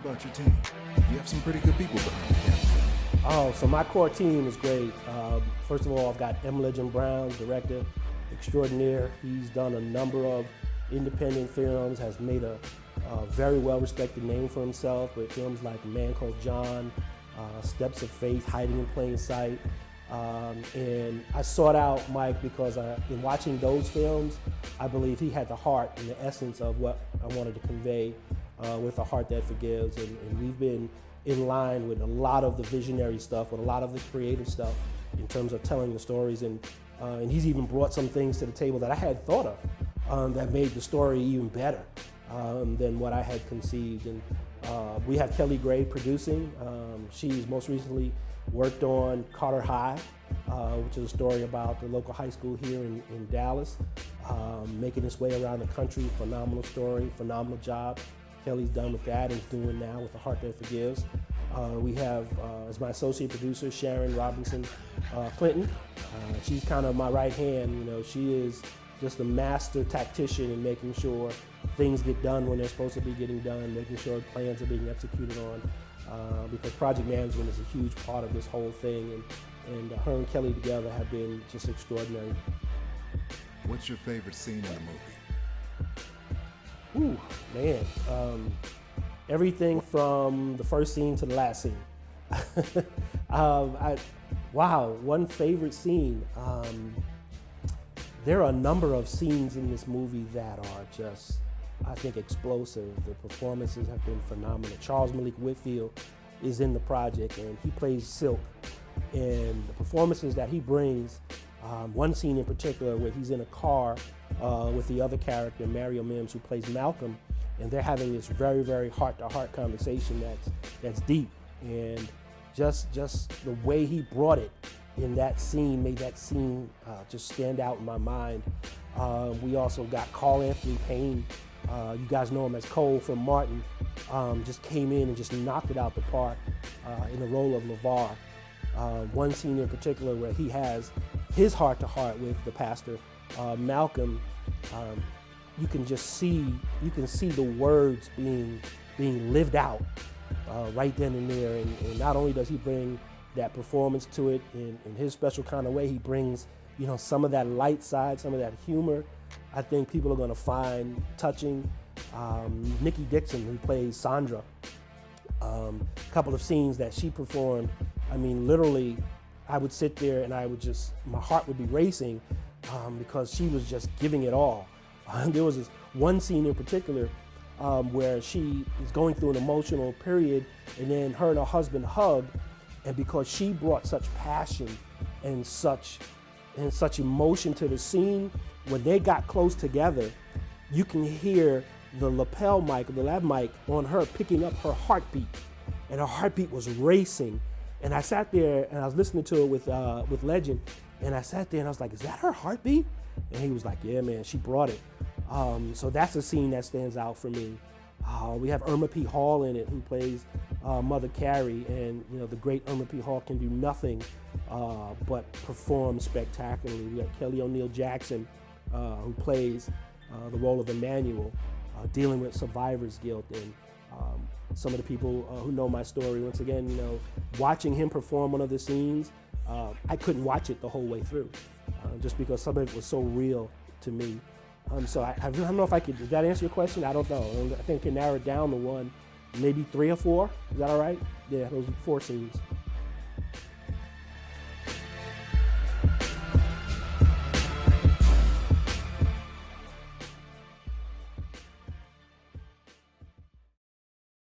about your team? You have some pretty good people behind the camera. Oh, so my core team is great. First of all, I've got M. Legend Brown, director extraordinaire. He's done a number of independent films, has made a very well-respected name for himself with films like A Man Called John, Steps of Faith, Hiding in Plain Sight. And I sought out Mike because in watching those films, I believe he had the heart and the essence of what I wanted to convey with A Heart That Forgives. And we've been in line with a lot of the visionary stuff, with a lot of the creative stuff in terms of telling the stories. And he's even brought some things to the table that I had thought of that made the story even better than what I had conceived. And we have Kelly Gray producing. She's most recently worked on Carter High, which is a story about the local high school here in Dallas, making its way around the country. Phenomenal story, phenomenal job. Kelly's done with that and is doing now with A Heart That Forgives. We have, as my associate producer, Sharon Robinson Clinton. She's kind of my right hand. You know, she is just a master tactician in making sure things get done when they're supposed to be getting done, making sure plans are being executed on, because project management is a huge part of this whole thing, and her and Kelly together have been just extraordinary. What's your favorite scene in the movie? Ooh, man. Everything from the first scene to the last scene. Wow, one favorite scene. There are a number of scenes in this movie that are just, I think, explosive. The performances have been phenomenal. Charles Malik Whitfield is in the project and he plays Silk. And the performances that he brings, one scene in particular where he's in a car with the other character, Mario Mims, who plays Malcolm, and they're having this very, very heart-to-heart conversation that's deep. And just the way he brought it in that scene made that scene just stand out in my mind. We also got Carl Anthony Payne. You guys know him as Cole from Martin. Just came in and just knocked it out the park in the role of LeVar. One scene in particular where he has his heart-to-heart with the pastor, Malcolm. You can see the words being lived out right then and there. And not only does he bring that performance to it in his special kind of way, he brings, you know, some of that light side, some of that humor. I think people are going to find touching. Nikki Dixon, who plays Sandra, a couple of scenes that she performed, I mean, literally, I would sit there and my heart would be racing because she was just giving it all. There was this one scene in particular where she is going through an emotional period, and then her and her husband hug, and because she brought such passion and such emotion to the scene, when they got close together, you can hear the lapel mic, the lav mic on her picking up her heartbeat, and her heartbeat was racing. And I sat there and I was listening to it with Legend, and I sat there and I was like, "Is that her heartbeat?" And he was like, "Yeah, man, she brought it." So that's a scene that stands out for me. We have Irma P. Hall in it, who plays Mother Carrie, and you know the great Irma P. Hall can do nothing but perform spectacularly. We got Kelly O'Neal Jackson, who plays the role of Emmanuel, dealing with survivor's guilt. And some of the people who know my story, once again, you know, watching him perform one of the scenes, I couldn't watch it the whole way through, just because some of it was so real to me. So I don't know if I could, did that answer your question? I don't know. I think I can narrow it down to one, maybe 3 or 4. Is that all right? Yeah, those 4 scenes.